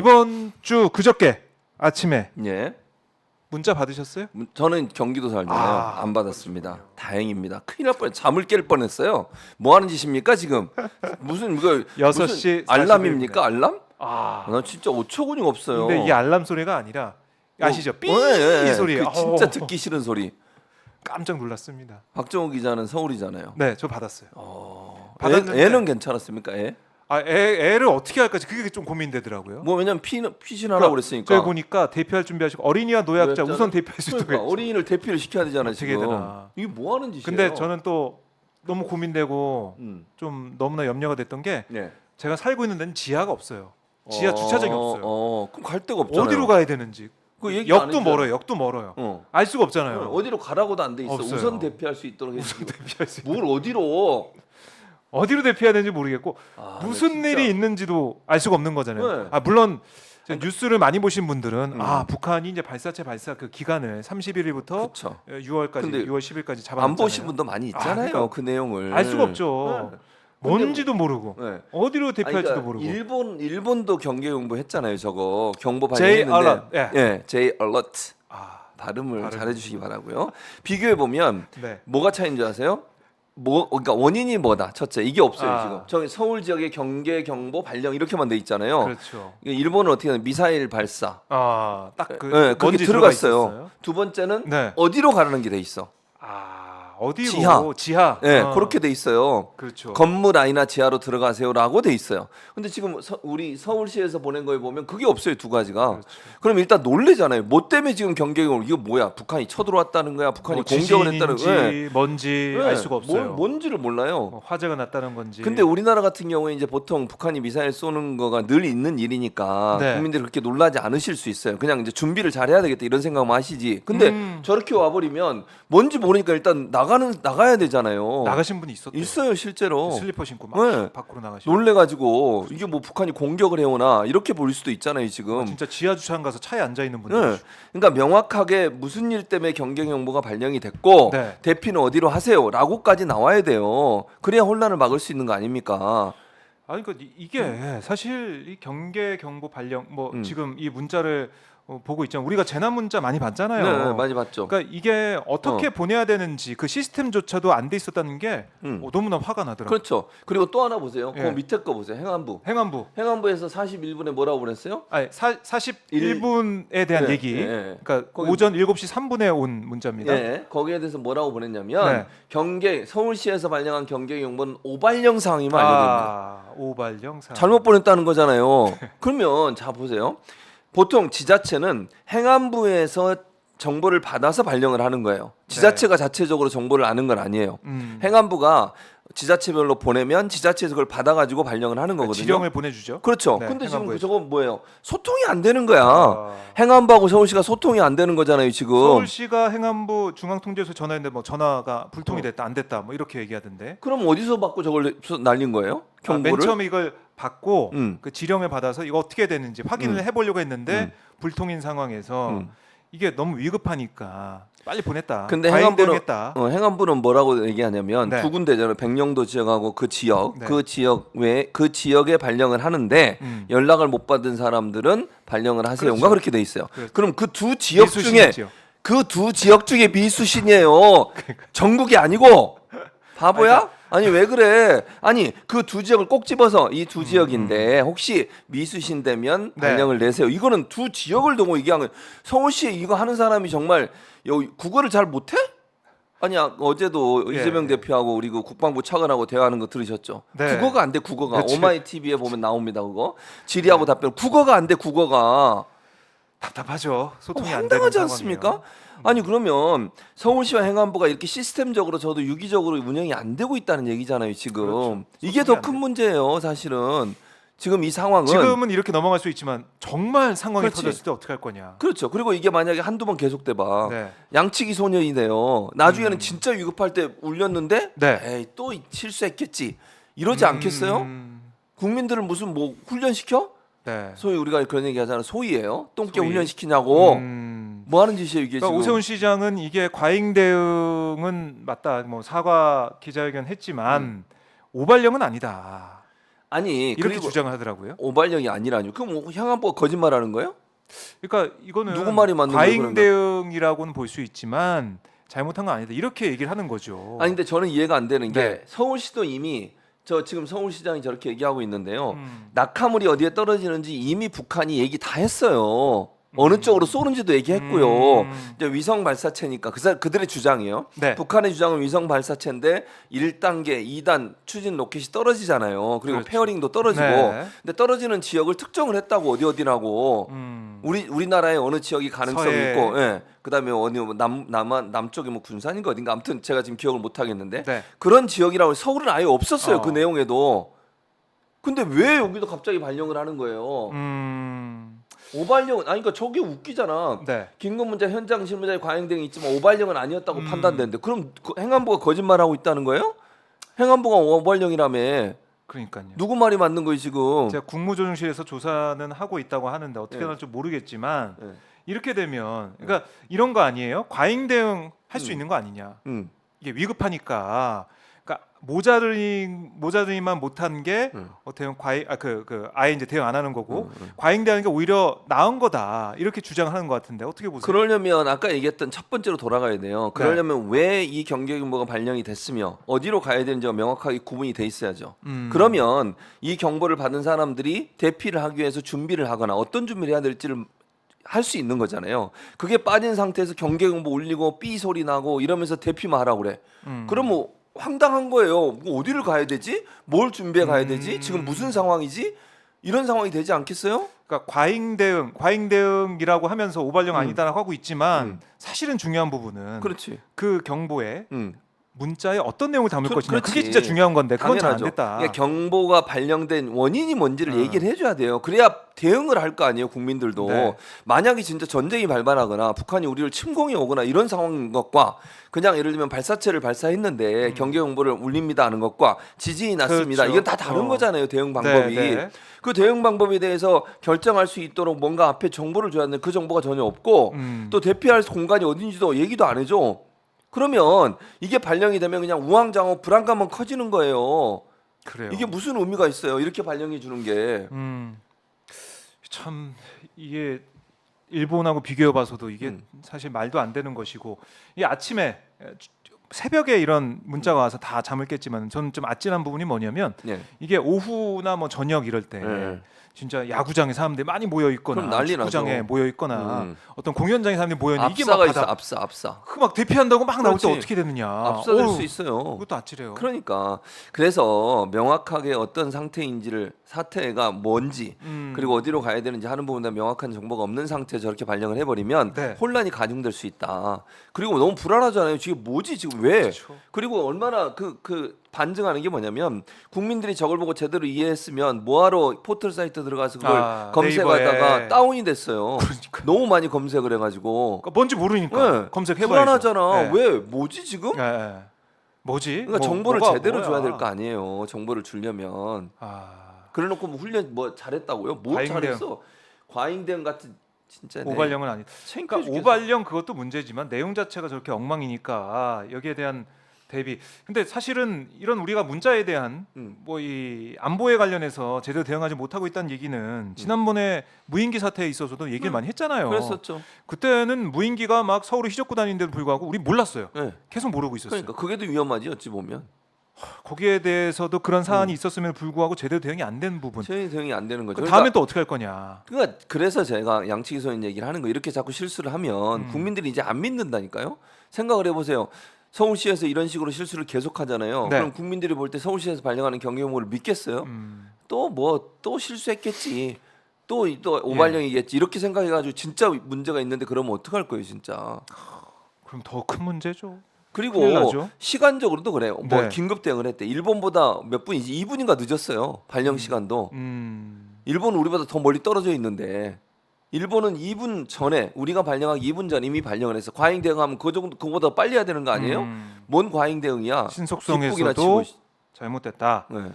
이번 주 그저께 아침에 예. 문자 받으셨어요? 저는 경기도 살잖아요. 아, 안 받았습니다. 다행입니다. 큰일 날 뻔, 잠을 깰 뻔했어요. 뭐 하는 짓입니까 지금? 무슨 이거 6시 무슨 알람입니까? 알람? 아, 나 진짜 어처구니가 없어요. 근데 이게 알람 소리가 아니라 아시죠? 삐 이 소리. 그 진짜 듣기 싫은 소리. 깜짝 놀랐습니다. 박정우 기자는 서울이잖아요. 네, 저 받았어요. 받았는데 애는 괜찮았습니까? 애? 애를 어떻게 할까 그게 좀 고민되더라고요. 뭐 왜냐면 피신하라고 그랬으니까. 저희 보니까 대피할 준비하시고 어린이와 노약자 노약자는? 우선 대피할 수 있도록 그러니까 했죠. 어린이를 대피를 시켜야 되잖아요. 어떻게 지금. 되나. 이게 뭐 하는 짓이에요? 근데 저는 또 너무 고민되고 좀 너무나 염려가 됐던 게 네. 제가 살고 있는 데는 지하가 없어요. 지하 주차장이 없어요. 그럼 갈 데가 없잖아요. 어디로 가야 되는지. 그 얘기 안 역도 해줘요. 멀어요. 역도 멀어요. 어. 알 수가 없잖아요. 어디로 가라고도 안 돼 있어. 없어요. 우선 대피할 수 있도록 해주고. 우선 대피할 수 뭘 어디로? 어디로 대피해야 되는지 모르겠고 무슨 진짜. 일이 있는지도 알 수가 없는 거잖아요. 네. 물론 뉴스를 많이 보신 분들은 음. 북한이 이제 발사체 발사 그 기간을 31일부터 그쵸. 6월까지 근데 6월 10일까지 잡아놨잖아요. 안 보신 분도 많이 있잖아요. 그러니까 그 내용을 알 수가 없죠. 네. 뭔지도 모르고 네. 어디로 대피할지도 그러니까 모르고. 일본도 경계 공부 했잖아요. 저거 경보 J 발령했는데 alert. 예, J alert 발음을 발음. 잘해주시기 바라고요. 비교해 보면 네. 뭐가 차이인 줄 아세요? 그러니까 원인이 뭐다? 첫째 이게 없어요 지금. 저기 서울 지역의 경계 경보 발령 이렇게만 돼 있잖아요. 그렇죠. 일본은 어떻게 하냐? 미사일 발사. 딱그 네, 그게 뭔지 들어갔어요. 있었어요? 두 번째는 네. 어디로 가라는 게 돼 있어. 어디로? 지하. 네, 그렇게 돼 있어요. 그렇죠. 건물 안이나 지하로 들어가세요라고 돼 있어요. 근데 지금 우리 서울시에서 보낸 거에 보면 그게 없어요, 두 가지가. 그렇죠. 그럼 일단 놀래잖아요. 뭐 때문에 지금 경계를 이거 뭐야? 북한이 쳐들어왔다는 거야? 북한이 뭐 공격을 했다는 거야? 지진인지 뭔지 알 수가 없어요. 뭔지를 몰라요. 화재가 났다는 건지. 근데 우리나라 같은 경우에 이제 보통 북한이 미사일 쏘는 거가 늘 있는 일이니까 네. 국민들이 그렇게 놀라지 않으실 수 있어요. 그냥 이제 준비를 잘해야 되겠다 이런 생각만 하시지. 근데 저렇게 와버리면 뭔지 모르니까 일단 나가야 되잖아요. 나가신 분이 있었대요. 있어요 실제로. 슬리퍼 신고 막 네. 밖으로 나가시고. 놀래가지고 이게 뭐 북한이 공격을 해오나 이렇게 볼 수도 있잖아요 지금. 진짜 지하 주차장 가서 차에 앉아 있는 분들. 네. 그러니까 명확하게 무슨 일 때문에 경계 경보가 발령이 됐고 네. 대피는 어디로 하세요라고까지 나와야 돼요. 그래야 혼란을 막을 수 있는 거 아닙니까? 그러니까 이게 사실 이 경계 경보 발령 뭐 음. 지금 이 문자를 보고 있잖아요. 우리가 재난 문자 많이 받잖아요. 네, 많이 봤죠. 그러니까 이게 어떻게 보내야 되는지 그 시스템조차도 안 돼 있었다는 게 너무나 화가 나더라고요. 그렇죠. 그리고 또 하나 보세요. 예. 그 밑에 거 보세요. 행안부. 행안부에서 41분에 뭐라고 보냈어요? 41분에 대한 네, 얘기. 네. 그러니까 거기 오전 7시 3분에 온 문자입니다. 네, 거기에 대해서 뭐라고 보냈냐면 네. 경계 서울시에서 발령한 경계 경보는 오발령 사항이면 알려드립니다. 오발령 사항. 잘못 보냈다는 거잖아요. 그러면 자 보세요. 보통 지자체는 행안부에서 정보를 받아서 발령을 하는 거예요. 지자체가 자체적으로 정보를 아는 건 아니에요. 행안부가 지자체별로 보내면 지자체에서 그걸 받아가지고 발령을 하는 거거든요. 지령을 보내주죠. 그렇죠. 네, 근데 지금 행안부에서. 저건 뭐예요? 소통이 안 되는 거야. 행안부하고 서울시가 소통이 안 되는 거잖아요 지금. 서울시가 행안부 중앙통제소 전화했는데 뭐 전화가 불통이 됐다 안 됐다 뭐 이렇게 얘기하던데. 그럼 어디서 받고 저걸 날린 거예요? 경보를? 맨 처음에 이걸 받고 음. 그 지령을 받아서 이거 어떻게 되는지 확인을 해보려고 했는데 불통인 상황에서 이게 너무 위급하니까 빨리 보냈다. 근데 과잉 대응했다. 행안부는 뭐라고 얘기하냐면 네. 두 군데잖아요. 백령도 지역하고 그 지역, 네. 그 지역 외에 그 지역에 발령을 하는데 연락을 못 받은 사람들은 발령을 하세요가 그렇죠. 그렇게 돼 있어요. 그렇죠. 그럼 그 두 지역 중에 미수신이죠. 그 두 지역 중에 미수신이에요. 전국이 아니고 바보야? 아니 왜 그래? 아니 그 두 지역을 꼭 집어서 이 두 지역인데 혹시 미수신 되면 네. 발령을 내세요. 이거는 두 지역을 두고 얘기한 거예요. 서울시에 이거 하는 사람이 정말 여기 국어를 잘 못해? 아니 어제도 예, 이재명 예. 대표하고 우리 그 국방부 차관하고 대화하는 거 들으셨죠? 네. 국어가 안 돼 국어가. 며칠- 오마이 TV에 보면 나옵니다 그거. 질의하고 답변 국어가 안 돼 국어가. 답답하죠. 소통이 안 되는 황당하지 상황이에요. 않습니까? 아니 그러면 서울시와 행안부가 이렇게 시스템적으로 저도 유기적으로 운영이 안 되고 있다는 얘기잖아요 지금. 그렇죠. 이게 소통이 더 안 큰 돼. 문제예요 사실은. 지금 이 상황은 지금은 이렇게 넘어갈 수 있지만 정말 상황이 그렇지. 터졌을 때 어떻게 할 거냐. 그렇죠. 그리고 이게 만약에 한두 번 계속돼봐. 네. 양치기 소년이네요. 나중에는 진짜 위급할 때 울렸는데 네. 에이 또 실수했겠지. 이러지 않겠어요? 국민들을 무슨 뭐 훈련시켜? 네. 소위 우리가 그런 얘기 하잖아. 소위예요. 똥개 소위. 훈련시키냐고. 뭐 하는 짓이에요 이게 그러니까 지금. 오세훈 시장은 이게 과잉 대응은 맞다. 뭐 사과 기자회견 했지만 오발령은 아니다. 아니 이렇게 그리고 주장을 하더라고요. 오발령이 아니라뇨. 그럼 뭐 행안부가 거짓말하는 거예요? 그러니까 이거는 누구 말이 맞는 과잉 거예요, 그러면? 대응이라고는 볼 수 있지만 잘못한 건 아니다. 이렇게 얘기를 하는 거죠. 아니 근데 저는 이해가 안 되는 게 네. 서울시도 이미 저 지금 서울시장이 저렇게 얘기하고 있는데요. 음. 낙하물이 어디에 떨어지는지 이미 북한이 얘기 다 했어요. 어느 쪽으로 쏘는지도 얘기했고요. 이제 위성 발사체니까 그들의 주장이에요. 네. 북한의 주장은 위성 발사체인데 1단계, 2단 추진 로켓이 떨어지잖아요. 그리고 그렇죠. 페어링도 떨어지고. 네. 근데 떨어지는 지역을 특정을 했다고 어디라고. 우리나라의 어느 지역이 가능성이 서해. 있고, 예. 그다음에 어느 뭐 남쪽에 뭐 군산인가 어딘가 아무튼 제가 지금 기억을 못 하겠는데 네. 그런 지역이라고 서울은 아예 없었어요. 그 어. 내용에도. 근데 왜 여기도 갑자기 발령을 하는 거예요? 오발령은 아니 그러니까 저게 웃기잖아. 네. 긴급문자 현장 실무자의 과잉 등이 있지만 오발령은 아니었다고 음. 판단되는데 그럼 행안부가 거짓말하고 있다는 거예요? 행안부가 오발령이라며 그러니까요. 누구 말이 맞는 거예요 지금? 제가 국무조정실에서 조사는 하고 있다고 하는데 어떻게 네. 나올지 모르겠지만 네. 이렇게 되면 그러니까 이런 거 아니에요? 과잉 대응 할 수 있는 거 아니냐? 이게 위급하니까 그러니까 모자르니만 못한 게 어떻게 보면 아예 이제 대응 안 하는 거고 과잉 대응이 오히려 나은 거다 이렇게 주장하는 것 같은데 어떻게 보세요? 그러려면 아까 얘기했던 첫 번째로 돌아가야 돼요. 그러려면 왜 이 경계경보가 발령이 됐으며 어디로 가야 되는지가 명확하게 구분이 돼 있어야죠. 그러면 이 경보를 받은 사람들이 대피를 하기 위해서 준비를 하거나 어떤 준비를 해야 될지를 할 수 있는 거잖아요. 그게 빠진 상태에서 경계경보 울리고 삐 소리 나고 이러면서 대피만 하라고 그래. 그럼 뭐 황당한 거예요. 뭐 어디를 가야 되지? 뭘 준비해 가야 되지? 지금 무슨 상황이지? 이런 상황이 되지 않겠어요? 그러니까 과잉 대응이라고 하면서 오발령 아니다라고 하고 있지만 사실은 중요한 부분은 그렇지. 그 경보에 음. 문자에 어떤 내용을 담을 것이냐 그렇지. 그게 진짜 중요한 건데 그건 잘 안 당연하죠. 됐다. 그러니까 경보가 발령된 원인이 뭔지를 얘기를 해줘야 돼요. 그래야 대응을 할 거 아니에요, 국민들도. 네. 만약에 진짜 전쟁이 발발하거나 북한이 우리를 침공해 오거나 이런 상황인 것과 그냥 예를 들면 발사체를 발사했는데 경계 경보를 울립니다 하는 것과 지진이 났습니다. 그렇죠. 이건 다 다른 거잖아요, 대응 방법이. 네, 네. 그 대응 방법에 대해서 결정할 수 있도록 뭔가 앞에 정보를 줘야 하는데 그 정보가 전혀 없고 또 대피할 공간이 어딘지도 얘기도 안 해줘. 그러면 이게 발령이 되면 그냥 우왕좌왕 불안감만 커지는 거예요. 그래요. 이게 무슨 의미가 있어요? 이렇게 발령해 주는 게. 참 이게 일본하고 비교해 봐서도 이게 사실 말도 안 되는 것이고 이 아침에 새벽에 이런 문자가 와서 다 잠을 깼지만 저는 좀 아찔한 부분이 뭐냐면 네. 이게 오후나 뭐 저녁 이럴 때 진짜 야구장에 사람들이 많이 모여 있거나 그럼 난리 축구장에 나죠. 모여 있거나 어떤 공연장에 사람들이 모여 있는 이게 압사가 막 있어, 바다 압사. 그 막 대피한다고 막 나올 때 그렇지. 어떻게 되느냐. 압사될 어우, 수 있어요. 그것도 아찔해요. 그러니까 그래서 명확하게 어떤 상태인지를 사태가 뭔지 그리고 어디로 가야 되는지 하는 부분에 명확한 정보가 없는 상태에서 저렇게 발령을 해버리면 네. 혼란이 가중될 수 있다. 그리고 너무 불안하잖아요. 지금 뭐지 지금 왜? 그렇죠. 그리고 얼마나 그 반증하는 게 뭐냐면 국민들이 저걸 보고 제대로 이해했으면 뭐하러 포털 사이트 들어가서 그걸 검색하다가 네이버에. 다운이 됐어요. 그러니까. 너무 많이 검색을 해가지고 그러니까 뭔지 모르니까 네. 검색해봐야죠. 불안하잖아. 네. 왜 뭐지 지금? 예. 뭐지? 그러니까 뭐, 정보를 뭐가 제대로 뭐야? 줘야 될 거 아니에요. 정보를 주려면. 그래놓고 뭐 훈련 뭐 잘했다고요? 뭘 과잉 잘했어? 과잉 대응 같은 진짜 오발령은 아니. 창피해 그러니까 죽겠어. 오발령 그것도 문제지만 내용 자체가 저렇게 엉망이니까 여기에 대한 대비. 근데 사실은 이런 우리가 문자에 대한 뭐 이 안보에 관련해서 제대로 대응하지 못하고 있다는 얘기는 지난번에 무인기 사태에 있어서도 얘기를 많이 했잖아요. 그랬었죠. 그때는 무인기가 막 서울을 휘젓고 다니는데도 불구하고 우리 몰랐어요. 네. 계속 모르고 있었어요. 그러니까 그게 더 위험하지 어찌 보면. 거기에 대해서도 그런 사안이 있었음에도 불구하고 제대로 대응이 안 된 부분. 제대로 대응이 안 되는 거죠. 그 다음에 또 어떻게 할 거냐. 그러니까 그래서 제가 양치기 소년 얘기를 하는 거 이렇게 자꾸 실수를 하면 국민들이 이제 안 믿는다니까요. 생각을 해보세요. 서울시에서 이런 식으로 실수를 계속하잖아요. 네. 그럼 국민들이 볼 때 서울시에서 발령하는 경계경보를 믿겠어요? 또 실수했겠지. 또 오발령이겠지. 이렇게 생각해가지고 진짜 문제가 있는데 그러면 어떡할 거예요, 진짜. 그럼 더 큰 문제죠. 그리고 큰일 나죠. 시간적으로도 그래요. 뭐 네. 긴급 대응을 했대. 일본보다 몇 분이지? 2분인가 늦었어요. 발령 시간도. 일본은 우리보다 더 멀리 떨어져 있는데 일본은 2분 전에 우리가 발령하기 2분 전 이미 발령을 했어. 과잉 대응하면 그 정도 그거보다 빨리 해야 되는 거 아니에요? 뭔 과잉 대응이야? 뒷북이나 신속성에서도 치고. 잘못됐다. 네.